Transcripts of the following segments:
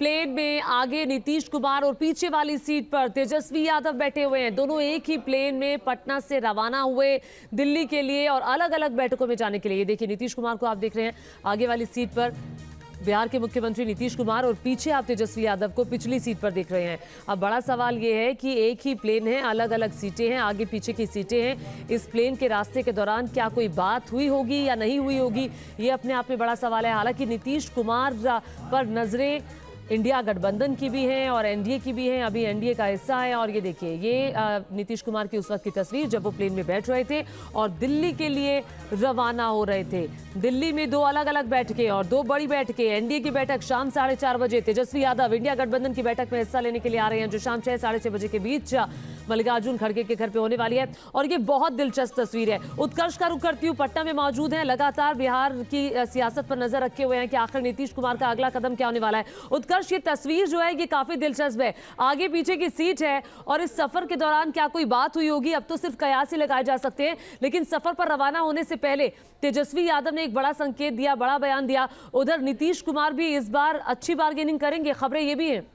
Plane में आगे नीतीश कुमार और पीछे वाली सीट पर तेजस्वी यादव बैठे हुए हैं। दोनों एक ही प्लेन में पटना से रवाना हुए दिल्ली के लिए और अलग अलग बैठकों में जाने के लिए। ये देखिए नीतीश कुमार को आप देख रहे हैं आगे वाली सीट पर, बिहार के मुख्यमंत्री नीतीश कुमार, और पीछे आप तेजस्वी यादव को पिछली सीट पर देख रहे हैं। अब बड़ा सवाल ये है कि एक ही प्लेन है, अलग अलग सीटें हैं, आगे पीछे की सीटें हैं। इस प्लेन के रास्ते के दौरान क्या कोई बात हुई होगी या नहीं हुई होगी, ये अपने आप में बड़ा सवाल है। हालांकि नीतीश कुमार पर नजरें इंडिया गठबंधन की भी हैं और एनडीए की भी हैं, अभी एनडीए का हिस्सा है। और ये देखिए ये नीतीश कुमार की उस वक्त की तस्वीर जब वो प्लेन में बैठ रहे थे और दिल्ली के लिए रवाना हो रहे थे। दिल्ली में दो अलग अलग बैठकें और दो बड़ी बैठकें। एनडीए की बैठक शाम 4:30 बजे, तेजस्वी यादव इंडिया गठबंधन की बैठक में हिस्सा लेने के लिए आ रहे हैं जो शाम 6 साढ़े 6 बजे के बीच मल्लिकार्जुन खड़गे के घर पे होने वाली है। और ये बहुत दिलचस्प तस्वीर है। उत्कर्ष का रुख करती हूँ पटना में मौजूद है, लगातार बिहार की सियासत पर नजर रखे हुए हैं कि आखिर नीतीश कुमार का अगला कदम क्या होने वाला है। उत्कर्ष, ये तस्वीर जो है ये काफी दिलचस्प है। आगे पीछे की सीट है और इस सफर के दौरान क्या कोई बात हुई होगी, अब तो सिर्फ कयास ही लगाए जा सकते हैं। लेकिन सफर पर रवाना होने से पहले तेजस्वी यादव ने एक बड़ा संकेत दिया, बड़ा बयान दिया। उधर नीतीश कुमार भी इस बार अच्छी बार्गेनिंग करेंगे, खबरें ये भी हैं।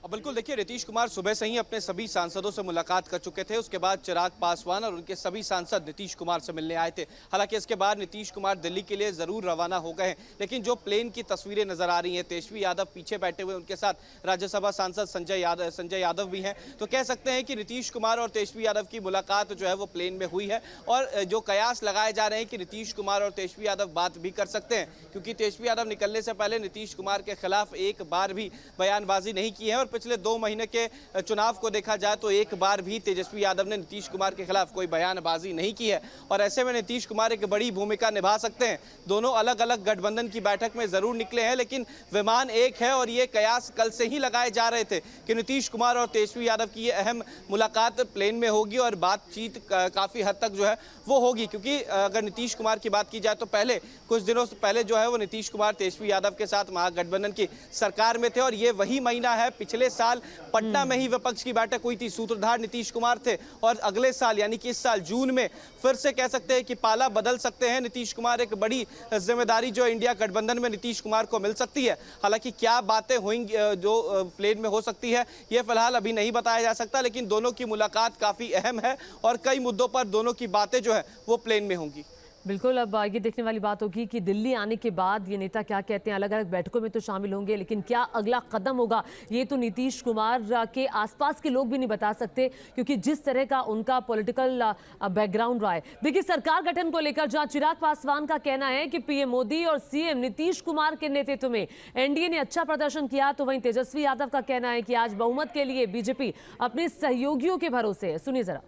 बिल्कुल, देखिए नीतीश कुमार सुबह से ही अपने सभी सांसदों से मुलाकात कर चुके थे। उसके बाद चिराग पासवान और उनके सभी सांसद नीतीश कुमार से मिलने आए थे। हालांकि इसके बाद नीतीश कुमार दिल्ली के लिए जरूर रवाना हो गए हैं, लेकिन जो प्लेन की तस्वीरें नजर आ रही हैं, तेजस्वी यादव पीछे बैठे हुए, उनके साथ राज्यसभा सांसद संजय यादव भी हैं, तो कह सकते हैं कि नीतीश कुमार और तेजस्वी यादव की मुलाकात जो है वो प्लेन में हुई है। और जो कयास लगाए जा रहे हैं कि नीतीश कुमार और तेजस्वी यादव बात भी कर सकते हैं, क्योंकि तेजस्वी यादव निकलने से पहले नीतीश कुमार के खिलाफ एक बार भी बयानबाजी नहीं की है। और पिछले 2 महीने के चुनाव को देखा जाए तो एक बार भी तेजस्वी यादव ने नीतीश कुमार के खिलाफ कोई बयानबाजी नहीं की है। और ऐसे में नीतीश कुमार एक बड़ी भूमिका निभा सकते हैं। दोनों अलग अलग गठबंधन की बैठक में जरूर निकले हैं, लेकिन विमान एक है। और ये कयास कल से ही लगाए जा रहे थे कि नीतीश कुमार और तेजस्वी यादव की ये अहम मुलाकात प्लेन में होगी और बातचीत काफी हद तक जो है वो होगी। क्योंकि अगर नीतीश कुमार की बात की जाए तो पहले कुछ दिनों से पहले जो है वो नीतीश कुमार तेजस्वी यादव के साथ महागठबंधन की सरकार में थे। और ये वही महीना है, पिछले साल पटना में ही विपक्ष की बैठक हुई थी, सूत्रधार नीतीश कुमार थे। और अगले साल यानी कि इस साल जून में फिर से कह सकते हैं कि पाला बदल सकते हैं नीतीश कुमार। एक बड़ी जिम्मेदारी जो इंडिया गठबंधन में नीतीश कुमार को मिल सकती है। हालांकि क्या बातें होंगी जो प्लेन में हो सकती है ये फिलहाल अभी नहीं बताया जा सकता, लेकिन दोनों की मुलाकात काफी अहम है और कई मुद्दों पर दोनों की बातें जो है वो प्लेन में होंगी। बिल्कुल, अब ये देखने वाली बात होगी कि दिल्ली आने के बाद ये नेता क्या कहते हैं। अलग अलग बैठकों में तो शामिल होंगे, लेकिन क्या अगला कदम होगा ये तो नीतीश कुमार के आसपास के लोग भी नहीं बता सकते, क्योंकि जिस तरह का उनका पॉलिटिकल बैकग्राउंड रहा है। देखिए, सरकार गठन को लेकर जहां चिराग पासवान का कहना है कि पीएम मोदी और सीएम नीतीश कुमार के नेतृत्व में एनडीए ने अच्छा प्रदर्शन किया, तो वहीं तेजस्वी यादव का कहना है कि आज बहुमत के लिए बीजेपी अपने सहयोगियों के भरोसे है। सुनिए जरा।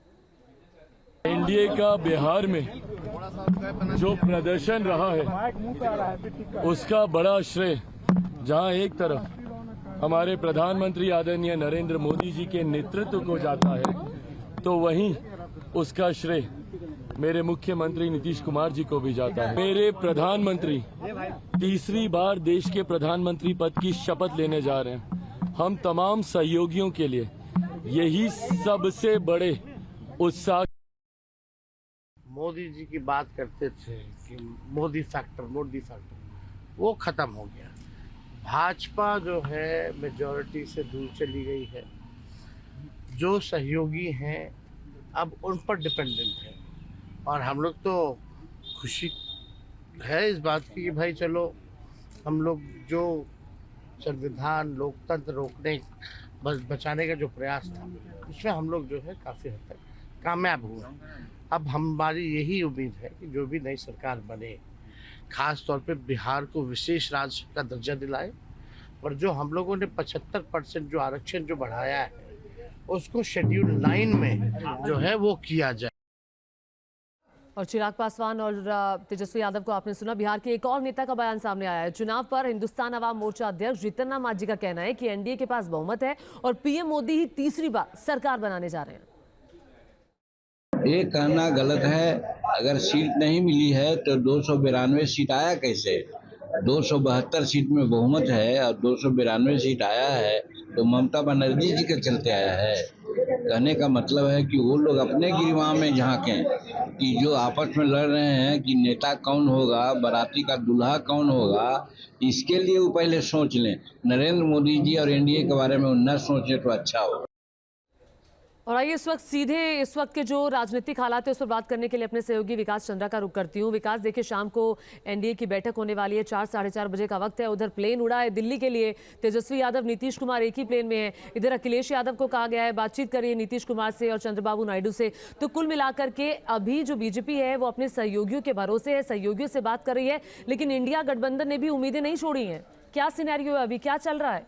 एनडीए का बिहार में जो प्रदर्शन रहा है उसका बड़ा श्रेय जहां एक तरफ हमारे प्रधानमंत्री आदरणीय नरेंद्र मोदी जी के नेतृत्व को जाता है, तो वहीं उसका श्रेय मेरे मुख्यमंत्री नीतीश कुमार जी को भी जाता है। मेरे प्रधानमंत्री तीसरी बार देश के प्रधानमंत्री पद की शपथ लेने जा रहे हैं। हम तमाम सहयोगियों के लिए यही सबसे बड़े उत्साह। मोदी जी की बात करते थे कि मोदी फैक्टर वो खत्म हो गया। भाजपा जो है मेजॉरिटी से दूर चली गई है। जो सहयोगी हैं अब उन पर डिपेंडेंट है। और हम लोग तो खुशी है इस बात की कि भाई चलो हम लोग जो संविधान लोकतंत्र रोकने बचाने का जो प्रयास था उसमें हम लोग जो है काफ़ी हद तक कामयाब हुए। अब हमारी यही उम्मीद है कि जो भी नई सरकार बने, खास तौर पे बिहार को विशेष राज्य का दर्जा दिलाए और जो हम लोगों ने 75% जो आरक्षण जो बढ़ाया है उसको शेड्यूल 9 में जो है वो किया जाए। और चिराग पासवान और तेजस्वी यादव को आपने सुना। बिहार के एक और नेता का बयान सामने आया है। चुनाव पर हिंदुस्तान अवाम मोर्चा अध्यक्ष जीतन राम मांझी का कहना है कि एनडीए के पास बहुमत है और पीएम मोदी ही तीसरी बार सरकार बनाने जा रहे हैं। ये कहना गलत है। अगर सीट नहीं मिली है तो 292 सीट आया कैसे? 272 सीट में बहुमत है और 292 सीट आया है तो ममता बनर्जी जी के चलते आया है। कहने का मतलब है कि वो लोग अपने गिरवा में झांकें कि जो आपस में लड़ रहे हैं कि नेता कौन होगा, बाराती का दूल्हा कौन होगा, इसके लिए वो पहले सोच लें। नरेंद्र मोदी जी और एनडीए के बारे में वो न सोचे तो अच्छा होगा। और आइए इस वक्त के जो राजनीतिक हालात है उस पर बात करने के लिए अपने सहयोगी विकास चंद्रा का रुख करती हूँ। विकास, देखिए शाम को एनडीए की बैठक होने वाली है, 4 साढ़े 4 बजे का वक्त है। उधर प्लेन उड़ा है दिल्ली के लिए, तेजस्वी यादव नीतीश कुमार एक ही प्लेन में है। इधर अखिलेश यादव को कहा गया है बातचीत करिए नीतीश कुमार से और चंद्रबाबू नायडू से। तो कुल मिलाकर के अभी जो बीजेपी है वो अपने सहयोगियों के भरोसे है, सहयोगियों से बात कर रही है, लेकिन इंडिया गठबंधन ने भी उम्मीदें नहीं छोड़ी हैं। क्या सिनेरियो है, अभी क्या चल रहा है?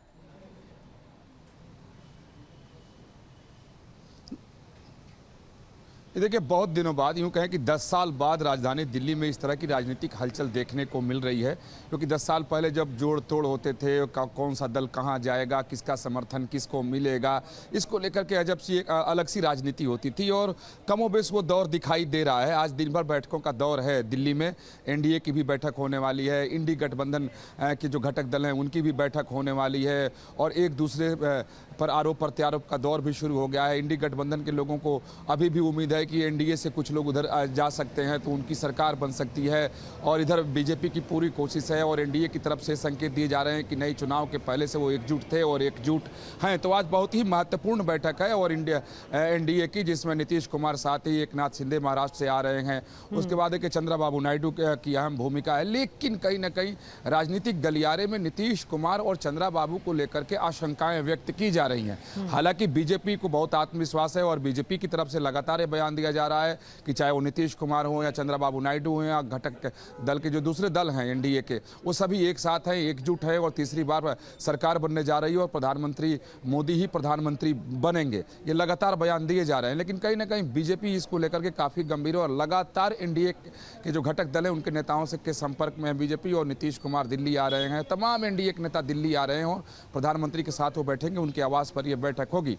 ये देखिए, बहुत दिनों बाद, यूँ कहें कि 10 साल बाद राजधानी दिल्ली में इस तरह की राजनीतिक हलचल देखने को मिल रही है। क्योंकि 10 साल पहले जब जोड़ तोड़ होते थे, कौन सा दल कहाँ जाएगा, किसका समर्थन किसको मिलेगा, इसको लेकर के अजब सी एक अलग सी राजनीति होती थी और कमोबेश वो दौर दिखाई दे रहा है। आज दिन भर बैठकों का दौर है दिल्ली में। एनडीए की भी बैठक होने वाली है, इंडी गठबंधन के जो घटक दल हैं उनकी भी बैठक होने वाली है और एक दूसरे पर आरोप प्रत्यारोप का दौर भी शुरू हो गया है। इंडी गठबंधन के लोगों को अभी भी उम्मीद है कि एनडीए से कुछ लोग उधर जा सकते हैं तो उनकी सरकार बन सकती है, और इधर बीजेपी की पूरी कोशिश है और एनडीए की तरफ से संकेत दिए जा रहे हैं कि नई चुनाव के पहले से वो एकजुट थे और एकजुट हैं। तो आज बहुत ही महत्वपूर्ण बैठक है और एनडीए की, जिसमें नीतीश कुमार साथ ही एकनाथ शिंदे महाराष्ट्र से आ रहे हैं। उसके बाद एक चंद्रबाबू नायडू की अहम भूमिका है। लेकिन कहीं ना कहीं राजनीतिक गलियारे में नीतीश कुमार और चंद्रबाबू को लेकर के आशंकाएं व्यक्त की जा रही हैं। हालांकि बीजेपी को बहुत आत्मविश्वास है और बीजेपी की तरफ से लगातार बयान दिया जा रहा है कि चाहे वो नीतीश कुमार हो या चंद्रबाबू नायडू हो या घटक दल के जो दूसरे दल हैं एनडीए के, वो सभी एक साथ हैं, एकजुट है और तीसरी बार सरकार बनने जा रही है और प्रधानमंत्री मोदी ही प्रधानमंत्री बनेंगे। ये लगातार बयान दिए जा रहे हैं। लेकिन कहीं ना कहीं बीजेपी इसको लेकर के काफ़ी गंभीर है और लगातार एनडीए के जो घटक दल हैं उनके नेताओं से के संपर्क में है बीजेपी। और नीतीश कुमार दिल्ली आ रहे हैं, तमाम एनडीए के नेता दिल्ली आ रहे हैं और प्रधानमंत्री के साथ वो बैठेंगे, उनके आवास पर यह बैठक होगी।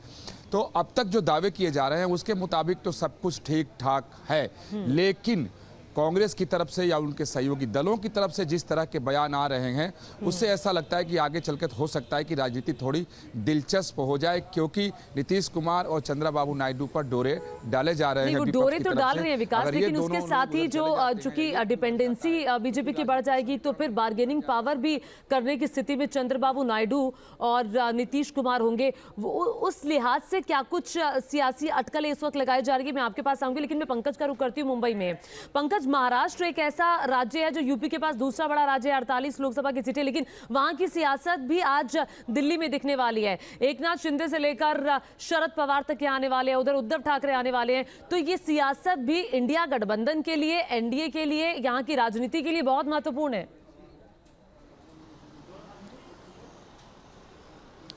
तो अब तक जो दावे किए जा रहे हैं उसके मुताबिक तो सब कुछ ठीक ठाक है, लेकिन कांग्रेस की तरफ से या उनके सहयोगी दलों की तरफ से जिस तरह के बयान आ रहे हैं उससे ऐसा लगता है कि आगे चलकर हो सकता है कि राजनीति थोड़ी दिलचस्प हो जाए, क्योंकि नीतीश कुमार और चंद्रबाबू नायडू पर डोरे डाले जा रहे हैं। वो डोरे तो डाल रहे हैं विकास, लेकिन उसके साथ ही जो चूंकि डिपेंडेंसी बीजेपी की बढ़ जाएगी तो फिर बार्गेनिंग पावर भी करने की स्थिति में चंद्रबाबू नायडू और नीतीश कुमार होंगे। उस लिहाज से क्या कुछ सियासी अटकलें इस वक्त लगाई जा रही है? मैं आपके पास आऊंगी, लेकिन मैं पंकज का रुख करती हूँ मुंबई में। पंकज, महाराष्ट्र एक ऐसा राज्य है जो यूपी के पास दूसरा बड़ा राज्य है, 48 लोकसभा की सीटें, लेकिन वहां की सियासत भी आज दिल्ली में दिखने वाली है। एकनाथ शिंदे से लेकर शरद पवार तक आने वाले हैं, उधर उद्धव ठाकरे आने वाले हैं। तो ये सियासत भी इंडिया गठबंधन के लिए, एनडीए के लिए, यहाँ की राजनीति के लिए बहुत महत्वपूर्ण है।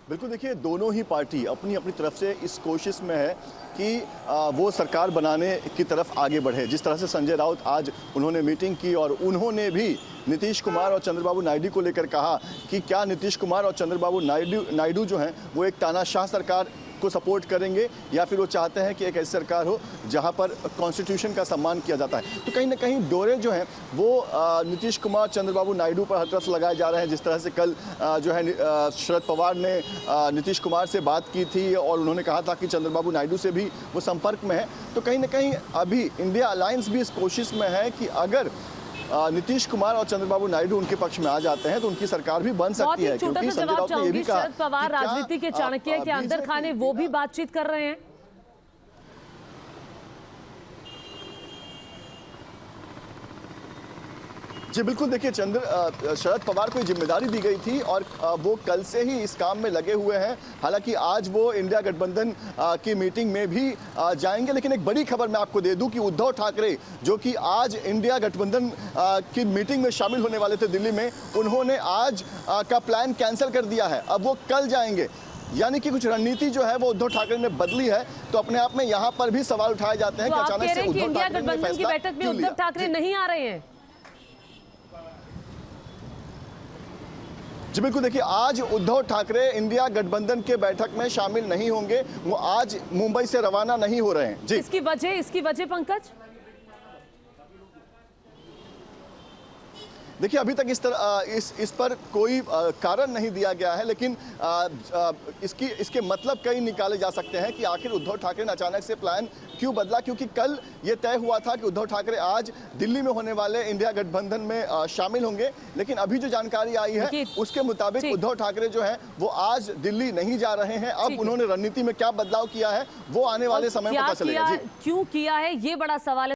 बिल्कुल, देखिए दोनों ही पार्टी अपनी अपनी तरफ से इस कोशिश में है कि वो सरकार बनाने की तरफ आगे बढ़े। जिस तरह से संजय राउत आज उन्होंने मीटिंग की और उन्होंने भी नीतीश कुमार और चंद्रबाबू नायडू को लेकर कहा कि क्या नीतीश कुमार और चंद्रबाबू नायडू जो हैं वो एक तानाशाह सरकार को सपोर्ट करेंगे या फिर वो चाहते हैं कि एक ऐसी सरकार हो जहां पर कॉन्स्टिट्यूशन का सम्मान किया जाता है। तो कहीं ना कहीं डोरे जो हैं वो नीतीश कुमार चंद्रबाबू नायडू पर हर तरफ से लगाए जा रहे हैं। जिस तरह से कल जो है शरद पवार ने नीतीश कुमार से बात की थी और उन्होंने कहा था कि चंद्रबाबू नायडू से भी वो संपर्क में है। तो कहीं ना कहीं अभी इंडिया अलायंस भी इस कोशिश में है कि अगर नीतीश कुमार और चंद्रबाबू नायडू उनके पक्ष में आ जाते हैं तो उनकी सरकार भी बन सकती है। क्योंकि संजय राउत ने ये भी कहा शरद पवार राजनीति के चाणक्य के अंदर खाने वो भी बातचीत कर रहे हैं। जी बिल्कुल, देखिए शरद पवार को जिम्मेदारी दी गई थी और वो कल से ही इस काम में लगे हुए हैं। हालांकि आज वो इंडिया गठबंधन की मीटिंग में भी जाएंगे। लेकिन एक बड़ी खबर मैं आपको दे दूं कि उद्धव ठाकरे जो कि आज इंडिया गठबंधन की मीटिंग में शामिल होने वाले थे दिल्ली में, उन्होंने आज का प्लान कैंसिल कर दिया है। अब वो कल जाएंगे, यानी कि कुछ रणनीति जो है वो उद्धव ठाकरे ने बदली है। तो अपने आप में यहाँ पर भी सवाल उठाए जाते हैं कि अचानक से उद्धव ठाकरे ने फैसला की बैठक में उद्धव ठाकरे नहीं आ रहे हैं। जी बिल्कुल, देखिए आज उद्धव ठाकरे इंडिया गठबंधन के बैठक में शामिल नहीं होंगे। वो आज मुंबई से रवाना नहीं हो रहे हैं। जी, इसकी वजह पंकज, देखिए अभी तक इस पर कोई कारण नहीं दिया गया है, लेकिन इसके मतलब कई निकाले जा सकते हैं कि आखिर उद्धव ठाकरे ने अचानक से प्लान क्यों बदला। क्योंकि कल ये तय हुआ था कि उद्धव ठाकरे आज दिल्ली में होने वाले इंडिया गठबंधन में शामिल होंगे, लेकिन अभी जो जानकारी आई है उसके मुताबिक उद्धव ठाकरे जो है वो आज दिल्ली नहीं जा रहे हैं। अब उन्होंने रणनीति में क्या बदलाव किया है वो आने वाले समय में पता चलेगा। क्यों किया है ये बड़ा सवाल है।